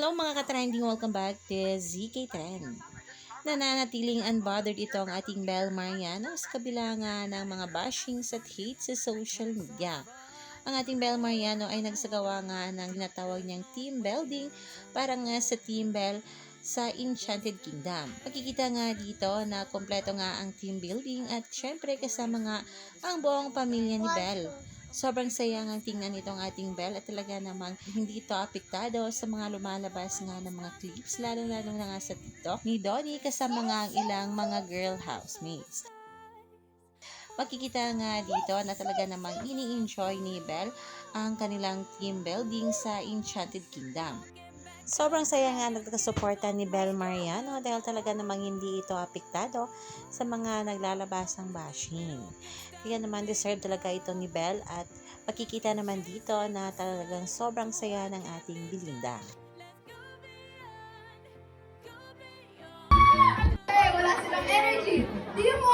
Hello mga ka-trending, welcome back to ZK Trend. Nananatiling unbothered ito ang ating Belle Mariano sa kabila nga ng mga bashings at hate sa social media. Ang ating Belle Mariano ay nagsagawa nga ng tinatawag niyang team building para nga sa Team Belle sa Enchanted Kingdom. Makikita nga dito na kompleto nga ang team building at syempre kasama nga ang buong pamilya ni Belle. Sobrang saya nga tingnan itong ating Belle at talaga namang hindi ito apektado sa mga lumalabas nga ng mga clips, lalo-lalo na nga sa TikTok ni Donnie kasama nga ang ilang mga girl housemates. Makikita nga dito na talaga namang ini-enjoy ni Belle ang kanilang team building sa Enchanted Kingdom. Sobrang saya nga nagkasuporta ni Belle Mariano dahil talaga namang hindi ito apektado sa mga naglalabasang bashing. Kaya naman deserve talaga ito ni Belle at makikita naman dito na talagang sobrang saya ng ating Belinda. Wala silang energy. Tingnan mo,